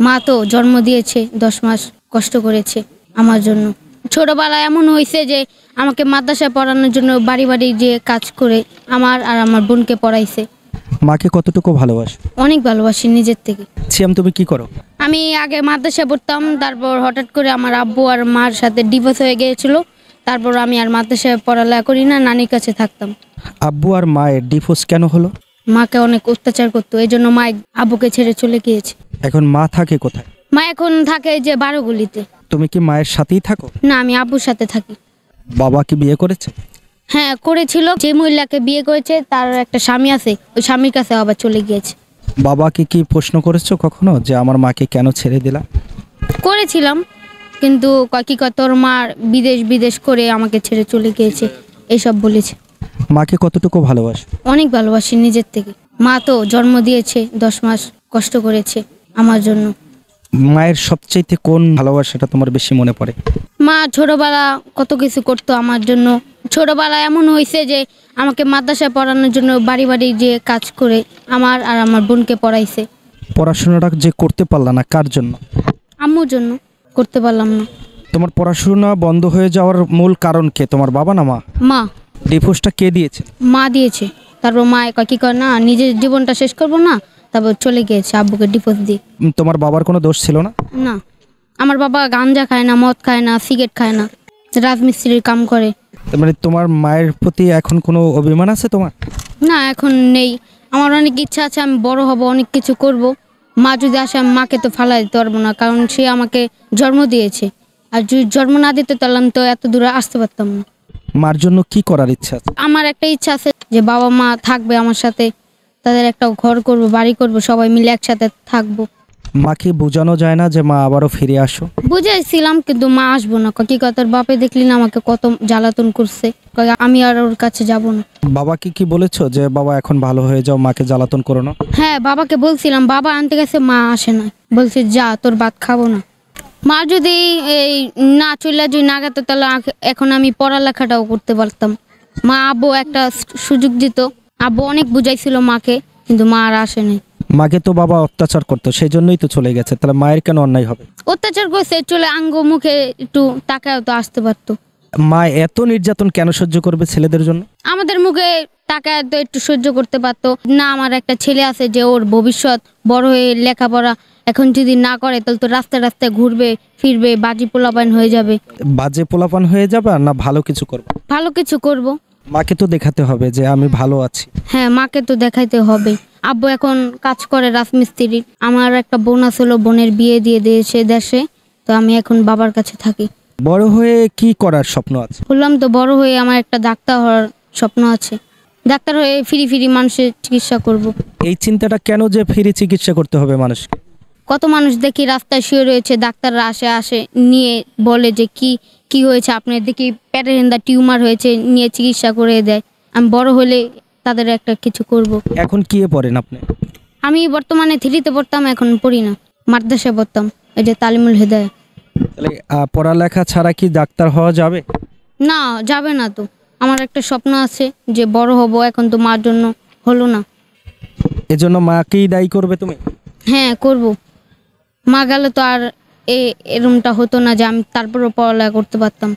মা তো জন্ম দিয়েছে, 10 মাস কষ্ট করেছে আমার জন্য। ছোটবেলায় এমন হয়েছে যে আমাকে মাদ্রাসায় পড়ানোর জন্য বাড়ি বাড়ি যে কাজ করে আমার আর আমার বোনকে পড়াইছে। মাকে কতটুকু ভালোবাসো? অনেক ভালোবাসি নিজের থেকে। সিয়াম, তুমি কি করো? আমি আগে মাদ্রাসায় পড়তাম, তারপর হঠাৎ করে আমার আব্বু আর মার সাথে ডিভোর্স হয়ে গিয়েছিল। তারপর আমি আর মাদ্রাসায় পড়ালেখা করি না, নানির কাছে থাকতাম। আব্বু আর মায়ের ডিভোর্স কেন হলো? মাকে অনেক অত্যাচার করতো, এই জন্য মা আব্বুকে ছেড়ে চলে গিয়েছে। এখন মা থাকে কোথায়? মা এখন থাকে যে 12 গলিতে। তুমি কি মায়ের সাথেই থাকো? না, আমি আব্বুর সাথে থাকি। বাবা কি বিয়ে করেছে? হ্যাঁ করেছিল, যে মহিলাকে বিয়ে করেছে তার একটা স্বামী আছে, ওই স্বামীর কাছে আবার চলে গিয়েছে। বাবাকে কি প্রশ্ন করেছো কখনো যে আমার মাকে কেন ছেড়ে দিলা? করেছিলাম, কিন্তু কি কয় তোর মা বিদেশ করে আমাকে ছেড়ে চলে গিয়েছে, এইসব বলেছে। মাকে কতটুকু ভালোবাসো? অনেক ভালোবাসি নিজের থেকে। মা তো জন্ম দিয়েছে, 10 মাস কষ্ট করেছে আমার জন্য। মায়ের সবচাইতে কোন ভালোবাসাটা তোমার বেশি মনে পড়ে? মা ছোটবেলা কত কিছু করতো আমার জন্য। ছোটবেলা এমন হয়েছে যে আমাকে মাদ্রাসায় পড়ানোর জন্য বাড়ি বাড়ি যে কাজ করে আমার আর আমার বোনকে পড়াইছে। পড়াশোনাটা যে করতে পারলা না কার জন্য? আম্মুর জন্য করতে পারলাম না। তোমার পড়াশোনা বন্ধ হয়ে যাওয়ার মূল কারণ কে, তোমার বাবা না মা? মা। ডিভোর্সটা কে দিয়েছে? মা দিয়েছে। তারপর মা কি করে না, নিজের জীবনটা শেষ করবো না, তারপর চলে গিয়েছে আব্বুকে ডিভোর্স দিয়ে। তোমার বাবার কোনো দোষ ছিল না? না, আমার বাবা গাঞ্জা খায় না, মদ খায় না, সিগারেট খায় না, রাজমিস্ত্রির কাম করে। মানে তোমার মায়ের প্রতি এখন কোনো অভিমান আছে তোমার? না, এখন নেই। আমার অনেক ইচ্ছা আছে, আমি বড় হব, অনেক কিছু করব। মা যদি আসে আমি মাকে তো ফালাই দিতে পারবো না, কারণ সে আমাকে জন্ম দিয়েছে। আর যদি জন্ম না দিতে তাহলে তো এত দূরে আসতে পারতাম না। মার জন্য কি করার ইচ্ছা আছে? আমার একটা ইচ্ছা আছে যে বাবা মা থাকবে আমার সাথে, তাদের একটা ঘর করব, বাড়ি করব, সবাই মিলে একসাথে থাকবো। মাকে বোঝানো যায় না যে মা আবারও ফিরে আসো? বুঝাইছিলাম, কিন্তু মা আসবো না। কি কথার বাপে দেখলি না আমাকে কত জ্বালাতন করছে, আমি আর ওর কাছে যাব না। বাবাকে কি বলেছো যে বাবা এখন ভালো হয়ে যাও, মাকে জ্বালাতন করো না? হ্যাঁ, বাবাকে বলছিলাম, বাবা আনতে গেছে, মা আসে না, বলছে যা তোর ভাত খাবো না। মা যদি এই না চলে যদি না গেত তাহলে এখন আমি পড়ালেখাটাও করতে পারতাম। মা আব্বু একটা সুযোগ দিত, আব্বু অনেক বুঝাইছিল মাকে, কিন্তু মা আর আসেনি। মাকে তো বাবা অত্যাচার করতো, সেই জন্যই তো চলে গেছে, তাহলে মায়ের কেন অন্যায় হবে? অত্যাচার করছে, চলে আঙ্গ মুখে একটু তাকায়ও তো আসতে পারতো। মা এত নির্যাতন কেন সহ্য করবে ছেলেদের জন্য? আমাদের মুখে তাকায় তো একটু সহ্য করতে পারতো না। আমার একটা ছেলে আছে যে ওর ভবিষ্যৎ, বড় হয়ে লেখাপড়া এখন যদি না করে তাহলে তো রাস্তায় রাস্তায় ঘুরবে ফিরবে, বাজি পোলাপান হয়ে যাবে। বাজে পোলাপান হয়ে যাবে না ভালো কিছু করবে? ভালো কিছু করব। মাকে তো দেখাতে হবে যে আমি ভালো আছি। হ্যাঁ, মাকে তো দেখাইতে হবে। আব্বু এখন কাজ করে রাজমিস্ত্রির। আমার একটা বোন আছিল, বোনের বিয়ে দিয়ে দিয়েছে দেশে, তো আমি এখন বাবার কাছে থাকি। বড় হয়ে কি করার স্বপ্ন আছে? বললাম তো, বড় হয়ে আমার একটা ডাক্তার হওয়ার স্বপ্ন আছে। ডাক্তার হয়ে ফ্রি মানুষের চিকিৎসা করব। এই চিন্তাটা কেন যে ফ্রি চিকিৎসা করতে হবে মানুষকে? কত মানুষ দেখি রাস্তায় শুয়ে রয়েছে, ডাক্তাররা আসে নিয়ে বলে যে কি হয়েছে আপনার, দেখি পেটের হেন্দা টিউমার হয়েছে, নিয়ে চিকিৎসা করে দেয়। আমি বড় হলে তাদের একটা কিছু করব। এখন কি পড়েন আপনি? আমি বর্তমানে 3তে পড়তাম, এখন পড়ি না, মাদ্রাসায় পড়তাম, এই যে তালিমুল হেদায়া। তাহলে পড়ালেখা ছাড়া কি ডাক্তার হওয়া যাবে? না, যাবে না তো। আমার একটা স্বপ্ন আছে যে বড় হব, এখন তো মার জন্য হলো না। এজন্য মাকেই দায়ী করবে তুমি? হ্যাঁ করব। মা গেলে তো আর এরমটা হতো না যে আমি তারপরও পড়ালেখা করতে পারতাম।